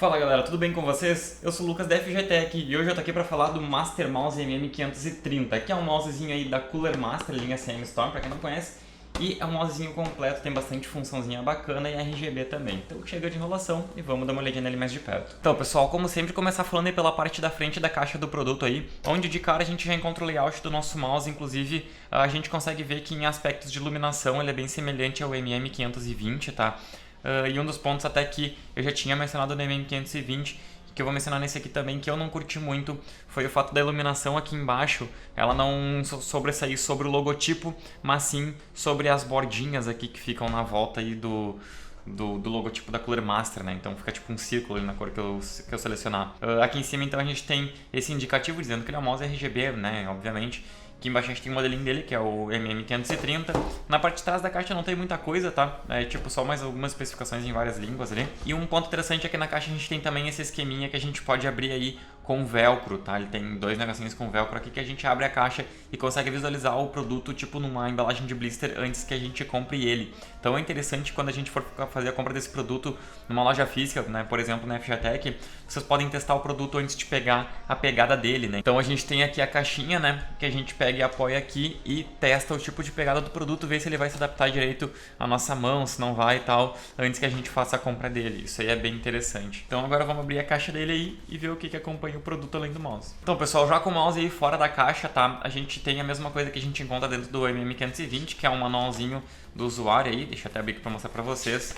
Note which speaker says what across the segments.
Speaker 1: Fala galera, tudo bem com vocês? Eu sou o Lucas da FG Tech e hoje eu tô aqui para falar do Master Mouse MM530, que é um mousezinho aí da Cooler Master, linha CM Storm, para quem não conhece, e é um mousezinho completo, tem bastante funçãozinha bacana e RGB também. Então chega de enrolação e vamos dar uma olhadinha nele mais de perto. Então pessoal, como sempre, começar falando aí pela parte da frente da caixa do produto aí, onde de cara a gente já encontra o layout do nosso mouse, inclusive a gente consegue ver que em aspectos de iluminação ele é bem semelhante ao MM520, tá? E um dos pontos até que eu já tinha mencionado no MM520, que eu vou mencionar nesse aqui também, que eu não curti muito, foi o fato da iluminação aqui embaixo, ela não sobressair sobre o logotipo, mas sim sobre as bordinhas aqui que ficam na volta aí do logotipo da Cooler Master, né? Então fica tipo um círculo ali na cor que eu selecionar. Aqui em cima então a gente tem esse indicativo dizendo que ele é um mouse RGB, né? Obviamente. Aqui embaixo a gente tem o modelinho dele, que é o MM530. Na parte de trás da caixa não tem muita coisa, tá? É tipo só mais algumas especificações em várias línguas ali. E um ponto interessante é que na caixa a gente tem também esse esqueminha que a gente pode abrir aí com velcro, tá? Ele tem dois negocinhos com velcro aqui que a gente abre a caixa e consegue visualizar o produto tipo numa embalagem de blister antes que a gente compre ele. Então é interessante quando a gente for fazer a compra desse produto numa loja física, né? Por exemplo, na FG Tech, vocês podem testar o produto antes de pegar a pegada dele, né? Então a gente tem aqui a caixinha, né? Que a gente pega e apoia aqui e testa o tipo de pegada do produto, vê se ele vai se adaptar direito à nossa mão, se não vai e tal, antes que a gente faça a compra dele. Isso aí é bem interessante. Então agora vamos abrir a caixa dele aí e ver o que acompanha o produto além do mouse. Então pessoal, já com o mouse aí fora da caixa, tá? A gente tem a mesma coisa que a gente encontra dentro do MM520, que é um manualzinho do usuário aí. Deixa eu até abrir aqui para mostrar para vocês.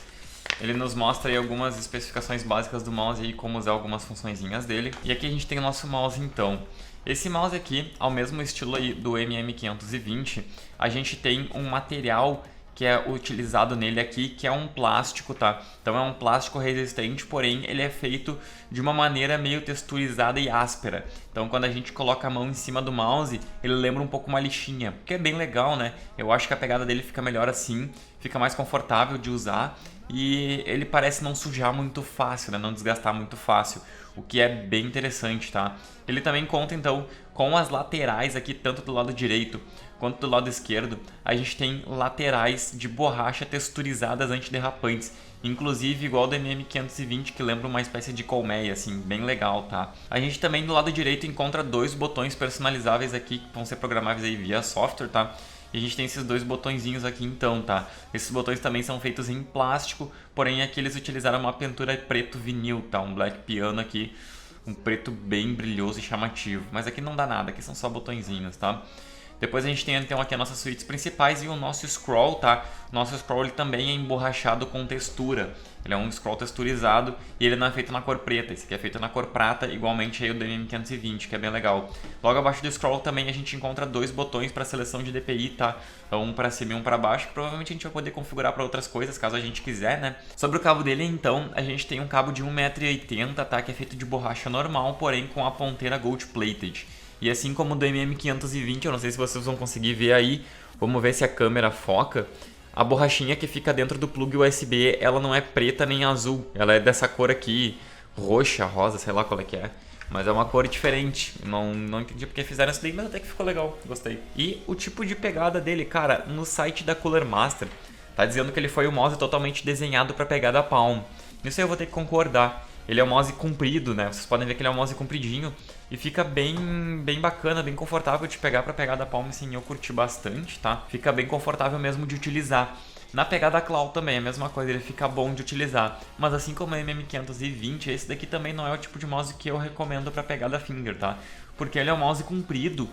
Speaker 1: Ele nos mostra aí algumas especificações básicas do mouse e como usar algumas funçõezinhas dele. E aqui a gente tem o nosso mouse então. Esse mouse aqui, ao mesmo estilo aí do MM520, a gente tem um material que é utilizado nele aqui, que é um plástico, tá? Então é um plástico resistente, porém ele é feito de uma maneira meio texturizada e áspera. Então quando a gente coloca a mão em cima do mouse, ele lembra um pouco uma lixinha, que é bem legal, né? Eu acho que a pegada dele fica melhor assim, fica mais confortável de usar e ele parece não sujar muito fácil, né? Não desgastar muito fácil, o que é bem interessante, tá? Ele também conta então com as laterais aqui, tanto do lado direito quanto do lado esquerdo, a gente tem laterais de borracha texturizadas antiderrapantes, inclusive igual do MM520, que lembra uma espécie de colmeia, assim, bem legal, tá? A gente também do lado direito encontra dois botões personalizáveis aqui, que vão ser programáveis aí via software, tá? E a gente tem esses dois botõezinhos aqui então, tá? Esses botões também são feitos em plástico, porém aqui eles utilizaram uma pintura preto vinil, tá? Um black piano aqui, um preto bem brilhoso e chamativo. Mas aqui não dá nada, aqui são só botõezinhos, tá? Depois a gente tem então aqui as nossas suítes principais e o nosso scroll, tá? O nosso scroll ele também é emborrachado com textura. Ele é um scroll texturizado e ele não é feito na cor preta. Esse aqui é feito na cor prata, igualmente aí o do MM520, que é bem legal. Logo abaixo do scroll também a gente encontra dois botões para seleção de DPI, tá? Um para cima e um para baixo, que provavelmente a gente vai poder configurar para outras coisas, caso a gente quiser, né? Sobre o cabo dele, então, a gente tem um cabo de 1,80 m, tá? Que é feito de borracha normal, porém com a ponteira gold plated. E assim como o do MM520, eu não sei se vocês vão conseguir ver aí, vamos ver se a câmera foca. A borrachinha que fica dentro do plug USB, ela não é preta nem azul, ela é dessa cor aqui, roxa, rosa, sei lá qual é que é. Mas é uma cor diferente, não entendi porque fizeram isso daí, mas até que ficou legal, gostei. E o tipo de pegada dele, cara, no site da Cooler Master, tá dizendo que ele foi um mouse totalmente desenhado para pegada palm. Nisso aí eu vou ter que concordar. Ele é um mouse comprido, né? Vocês podem ver que ele é um mouse compridinho e fica bem bacana, bem confortável de pegar para pegar da palma, sim, eu curti bastante, tá? Fica bem confortável mesmo de utilizar. Na pegada claw também é a mesma coisa, ele fica bom de utilizar. Mas assim como o MM520, esse daqui também não é o tipo de mouse que eu recomendo para pegada finger, tá? Porque ele é um mouse comprido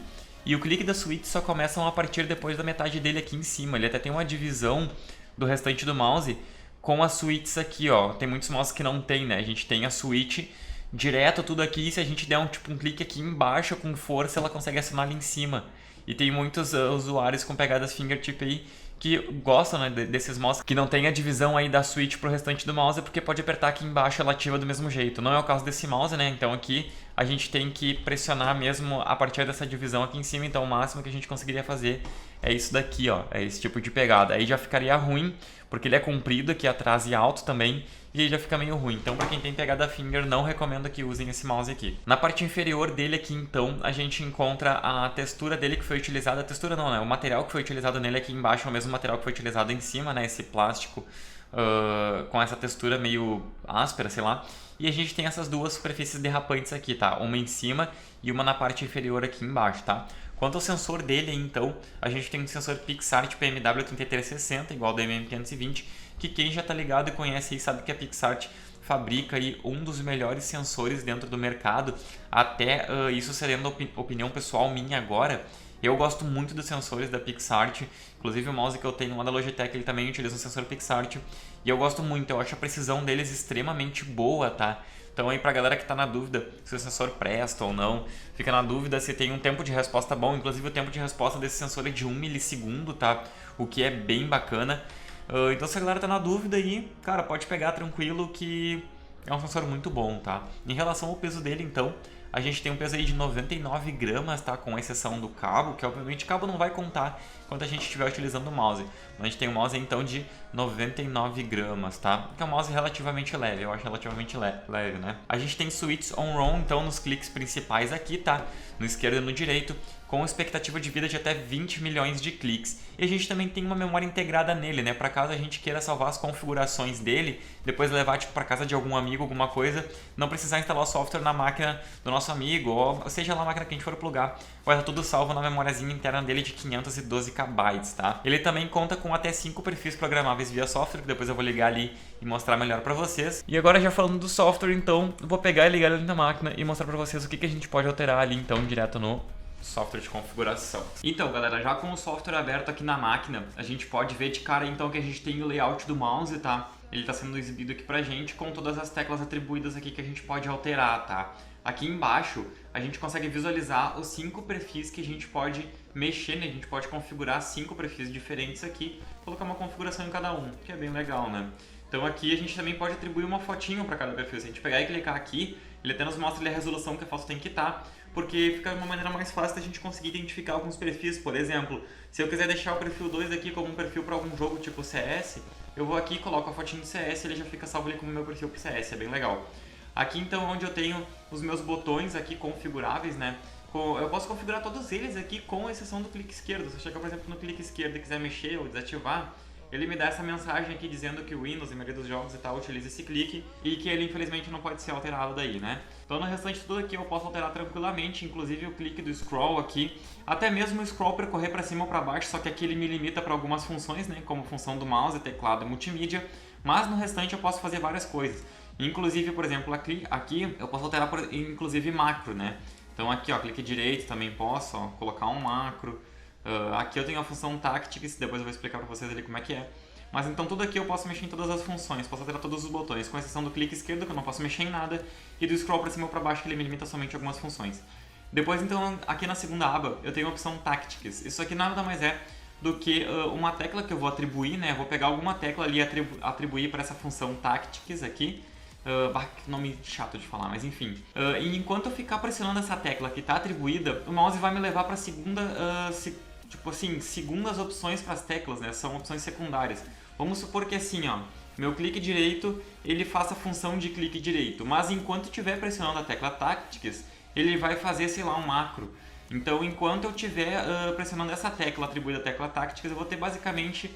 Speaker 1: e o clique das suítes só começam a partir depois da metade dele aqui em cima. Ele até tem uma divisão do restante do mouse com as suítes aqui, ó. Tem muitos mouses que não tem, né? A gente tem a suíte direto tudo aqui, e se a gente der um clique aqui embaixo com força, ela consegue acionar ali em cima. E tem muitos usuários com pegadas fingertip aí que gostam, né, desses mouses que não tem a divisão aí da suíte pro restante do mouse, porque pode apertar aqui embaixo, ela ativa do mesmo jeito. Não é o caso desse mouse, né? Então aqui a gente tem que pressionar mesmo a partir dessa divisão aqui em cima, então o máximo que a gente conseguiria fazer é isso daqui, ó, é esse tipo de pegada. Aí já ficaria ruim, porque ele é comprido aqui atrás e alto também, e aí já fica meio ruim. Então para quem tem pegada finger, não recomendo que usem esse mouse aqui. Na parte inferior dele aqui então, a gente encontra a textura dele que foi utilizada, a textura não, né? O material que foi utilizado nele aqui embaixo é o mesmo material que foi utilizado em cima, né? Esse plástico com essa textura meio áspera, sei lá. E a gente tem essas duas superfícies derrapantes aqui, tá? Uma em cima e uma na parte inferior aqui embaixo, tá? Quanto ao sensor dele, então, a gente tem um sensor PixArt PMW3360, igual ao da MM520, que quem já tá ligado e conhece aí sabe que a PixArt fabrica aí um dos melhores sensores dentro do mercado, até isso sendo opinião pessoal minha agora. Eu gosto muito dos sensores da PixArt, inclusive o mouse que eu tenho lá da Logitech, ele também utiliza um sensor PixArt, e eu gosto muito, eu acho a precisão deles extremamente boa, tá? Então aí pra galera que tá na dúvida se o sensor presta ou não, fica na dúvida se tem um tempo de resposta bom, inclusive o tempo de resposta desse sensor é de 1 milissegundo, tá? O que é bem bacana. Então se a galera tá na dúvida aí, cara, pode pegar tranquilo que é um sensor muito bom, tá? Em relação ao peso dele, então, a gente tem um peso aí de 99 gramas, tá? Com exceção do cabo, que obviamente o cabo não vai contar quando a gente estiver utilizando o mouse. Mas a gente tem um mouse então de 99 gramas, tá? Que é um mouse relativamente leve, eu acho relativamente leve, né? A gente tem switches on-ROM, então, nos cliques principais aqui, tá? No esquerdo e no direito, com expectativa de vida de até 20 milhões de cliques. E a gente também tem uma memória integrada nele, né? Para caso a gente queira salvar as configurações dele, depois levar tipo para casa de algum amigo, alguma coisa, não precisar instalar o software na máquina do nosso amigo, ou seja lá a máquina que a gente for plugar, vai estar tudo salvo na memóriazinha interna dele de 512 KB, tá? Ele também conta com até 5 perfis programáveis via software, que depois eu vou ligar ali e mostrar melhor para vocês. E agora já falando do software, então, eu vou pegar e ligar ele na máquina e mostrar para vocês o que a gente pode alterar ali então direto no software de configuração. Então, galera, já com o software aberto aqui na máquina, a gente pode ver de cara então que a gente tem o layout do mouse, tá? Ele está sendo exibido aqui pra gente com todas as teclas atribuídas aqui que a gente pode alterar, tá? Aqui embaixo, a gente consegue visualizar os 5 perfis que a gente pode mexer, né? A gente pode configurar 5 perfis diferentes aqui, colocar uma configuração em cada um, que é bem legal, né? Então aqui a gente também pode atribuir uma fotinho para cada perfil. Se a gente pegar e clicar aqui, ele até nos mostra ali a resolução que a foto tem que estar, porque fica uma maneira mais fácil da gente conseguir identificar alguns perfis. Por exemplo, se eu quiser deixar o perfil 2 aqui como um perfil para algum jogo tipo CS, eu vou aqui, coloco a fotinho do CS e ele já fica salvo ali como meu perfil pro CS, é bem legal. Aqui então onde eu tenho os meus botões aqui configuráveis, né? Eu posso configurar todos eles aqui com exceção do clique esquerdo. Se eu chegar, por exemplo, no clique esquerdo e quiser mexer ou desativar, ele me dá essa mensagem aqui dizendo que o Windows, a maioria dos jogos e tal, utiliza esse clique e que ele infelizmente não pode ser alterado daí, né? Então no restante de tudo aqui eu posso alterar tranquilamente, inclusive o clique do scroll aqui, até mesmo o scroll percorrer para cima ou para baixo, só que aqui ele me limita para algumas funções, né? Como função do mouse, teclado e multimídia, mas no restante eu posso fazer várias coisas. Inclusive, por exemplo, aqui eu posso alterar inclusive macro, né? Então aqui, ó, clique direito também posso, ó, colocar um macro. Aqui eu tenho a função Tactics, depois eu vou explicar para vocês ali como é que é. Mas então tudo aqui eu posso mexer em todas as funções, posso alterar todos os botões, com exceção do clique esquerdo, que eu não posso mexer em nada, e do scroll para cima ou para baixo, que ele me limita somente algumas funções. Depois então, aqui na segunda aba, eu tenho a opção Tactics. Isso aqui nada mais é do que uma tecla que eu vou atribuir, né? Eu vou pegar alguma tecla ali e atribuir para essa função Tactics aqui. Que nome chato de falar, mas enfim. E enquanto eu ficar pressionando essa tecla que está atribuída, o mouse vai me levar para a segunda, tipo assim, segundas opções para as teclas, né? São opções secundárias. Vamos supor que assim, ó, meu clique direito, ele faça a função de clique direito, mas enquanto eu estiver pressionando a tecla Tactics, ele vai fazer, sei lá, um macro. Então, enquanto eu estiver pressionando essa tecla atribuída à tecla Tactics, eu vou ter basicamente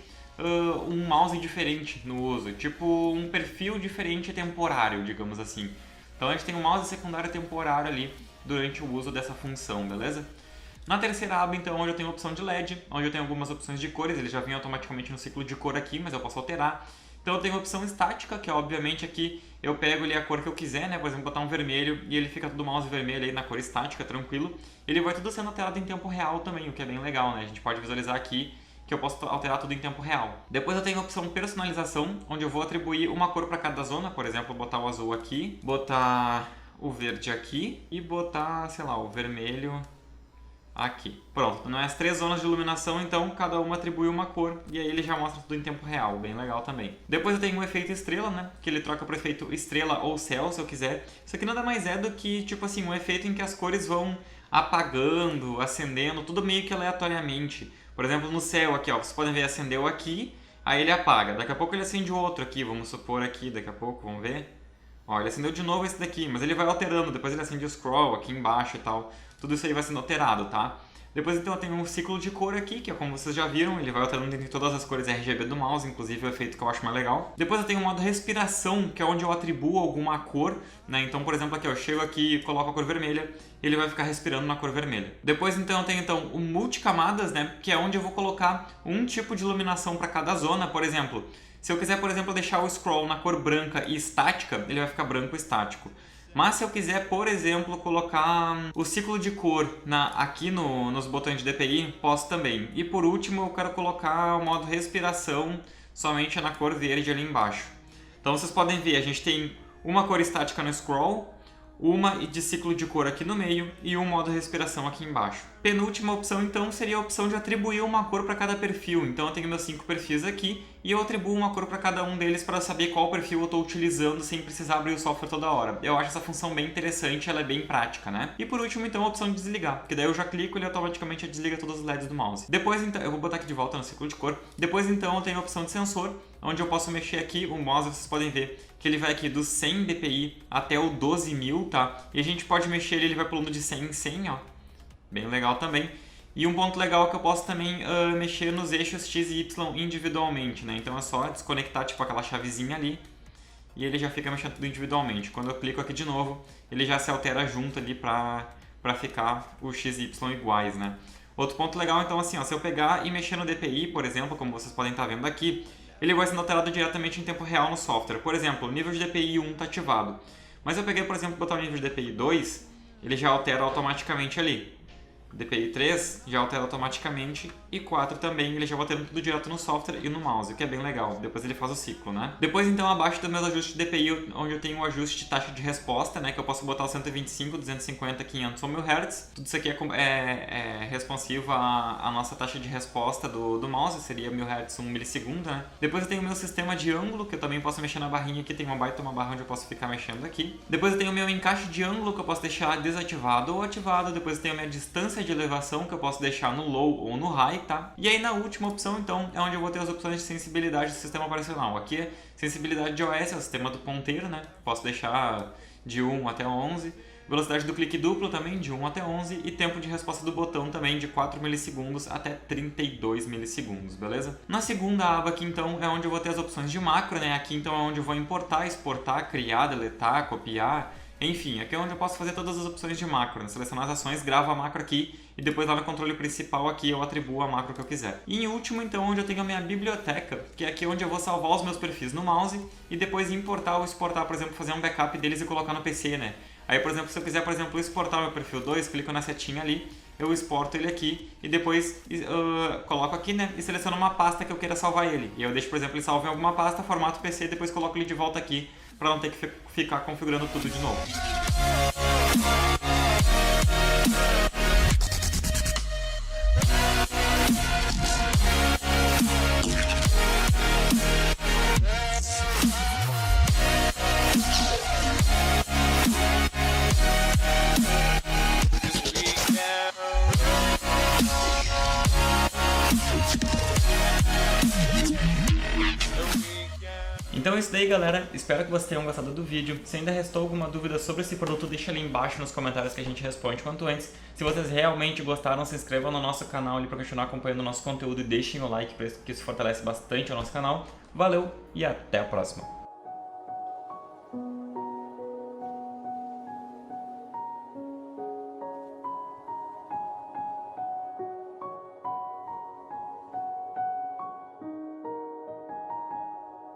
Speaker 1: um mouse diferente no uso, tipo um perfil diferente temporário, digamos assim. Então a gente tem um mouse secundário temporário ali durante o uso dessa função, beleza? Na terceira aba, então, onde eu tenho a opção de LED, onde eu tenho algumas opções de cores, ele já vem automaticamente no ciclo de cor aqui, mas eu posso alterar. Então eu tenho a opção estática, que é obviamente aqui eu pego ali a cor que eu quiser, né? Por exemplo, botar um vermelho e ele fica tudo mouse vermelho aí na cor estática, tranquilo. Ele vai tudo sendo alterado em tempo real também, o que é bem legal, né? A gente pode visualizar aqui que eu posso alterar tudo em tempo real. Depois eu tenho a opção personalização, onde eu vou atribuir uma cor para cada zona, por exemplo, botar o azul aqui, botar o verde aqui e botar, sei lá, o vermelho aqui. Pronto, não é as 3 zonas de iluminação, então cada uma atribui uma cor e aí ele já mostra tudo em tempo real, bem legal também. Depois eu tenho o efeito estrela, né, que ele troca para o efeito estrela ou céu, se eu quiser. Isso aqui nada mais é do que, tipo assim, um efeito em que as cores vão apagando, acendendo, tudo meio que aleatoriamente. Por exemplo, no céu aqui, ó, vocês podem ver, acendeu aqui, aí ele apaga. Daqui a pouco ele acende outro aqui, vamos supor aqui, daqui a pouco, vamos ver. Ó, ele acendeu de novo esse daqui, mas ele vai alterando, depois ele acende o scroll aqui embaixo e tal. Tudo isso aí vai sendo alterado, tá? Depois então eu tenho um ciclo de cor aqui, que é como vocês já viram, ele vai alternando entre todas as cores RGB do mouse, inclusive o efeito que eu acho mais legal. Depois eu tenho o modo respiração, que é onde eu atribuo alguma cor, né? Então, por exemplo, aqui eu chego aqui e coloco a cor vermelha, ele vai ficar respirando na cor vermelha. Depois então eu tenho o multicamadas, né? Que é onde eu vou colocar um tipo de iluminação para cada zona. Por exemplo, se eu quiser, por exemplo, deixar o scroll na cor branca e estática, ele vai ficar branco estático. Mas se eu quiser, por exemplo, colocar o ciclo de cor aqui nos botões de DPI, posso também. E por último, eu quero colocar o modo respiração somente na cor verde ali embaixo. Então vocês podem ver, a gente tem uma cor estática no scroll, uma de ciclo de cor aqui no meio e um modo respiração aqui embaixo. Penúltima opção então seria a opção de atribuir uma cor para cada perfil. Então eu tenho meus 5 perfis aqui e eu atribuo uma cor para cada um deles para saber qual perfil eu estou utilizando sem precisar abrir o software toda hora. Eu acho essa função bem interessante, ela é bem prática, né? E por último então a opção de desligar, porque daí eu já clico e ele automaticamente desliga todos os LEDs do mouse. Depois então, eu vou botar aqui de volta no ciclo de cor. Depois então eu tenho a opção de sensor, onde eu posso mexer aqui o mouse, vocês podem ver que ele vai aqui do 100 dpi até o 12.000, tá? E a gente pode mexer ele vai pulando de 100 em 100, ó. Bem legal também. E um ponto legal é que eu posso também mexer nos eixos X e Y individualmente, né? Então é só desconectar tipo aquela chavezinha ali e ele já fica mexendo tudo individualmente. Quando eu clico aqui de novo, ele já se altera junto ali pra ficar o X e Y iguais, né? Outro ponto legal então assim, ó, se eu pegar e mexer no DPI, por exemplo, como vocês podem estar vendo aqui, ele vai sendo alterado diretamente em tempo real no software. Por exemplo, o nível de DPI 1 está ativado. Mas eu peguei, por exemplo, botar o nível de DPI 2, ele já altera automaticamente ali. DPI 3 já altera automaticamente e 4 também, ele já vai alterando tudo direto no software e no mouse, o que é bem legal. Depois ele faz o ciclo, né? Depois então abaixo dos meus ajustes de DPI, onde eu tenho o ajuste de taxa de resposta, né? Que eu posso botar o 125, 250, 500 ou 1000 Hz. Tudo isso aqui é responsivo à nossa taxa de resposta do mouse, seria 1000 Hz 1 milissegundo, né? Depois eu tenho o meu sistema de ângulo, que eu também posso mexer na barrinha aqui, tem uma barra onde eu posso ficar mexendo aqui. Depois eu tenho o meu encaixe de ângulo, que eu posso deixar desativado ou ativado. Depois eu tenho a minha distância de elevação, que eu posso deixar no low ou no high, tá? E aí na última opção, então, é onde eu vou ter as opções de sensibilidade do sistema operacional. Aqui é sensibilidade de OS, é o sistema do ponteiro, né? Posso deixar de 1 até 11. Velocidade do clique duplo também, de 1 até 11. E tempo de resposta do botão também, de 4 milissegundos até 32 milissegundos, beleza? Na segunda aba aqui, então, é onde eu vou ter as opções de macro, né? Aqui, então, é onde eu vou importar, exportar, criar, deletar, copiar. Enfim, aqui é onde eu posso fazer todas as opções de macro, né? Selecionar as ações, gravo a macro aqui e depois lá no controle principal aqui eu atribuo a macro que eu quiser. E em último, então, onde eu tenho a minha biblioteca, que é aqui onde eu vou salvar os meus perfis no mouse e depois importar ou exportar, por exemplo, fazer um backup deles e colocar no PC, né? Aí, por exemplo, se eu quiser, por exemplo, exportar meu perfil 2, clico na setinha ali, eu exporto ele aqui e depois coloco aqui, né, e seleciono uma pasta que eu queira salvar ele. E eu deixo, por exemplo, ele salvo em alguma pasta, formato PC e depois coloco ele de volta aqui para não ter que ficar configurando tudo de novo. Então é isso daí, galera, espero que vocês tenham gostado do vídeo. Se ainda restou alguma dúvida sobre esse produto, deixa ali embaixo nos comentários que a gente responde quanto antes. Se vocês realmente gostaram, se inscrevam no nosso canal ali para continuar acompanhando o nosso conteúdo e deixem o like, que isso fortalece bastante o nosso canal. Valeu e até a próxima!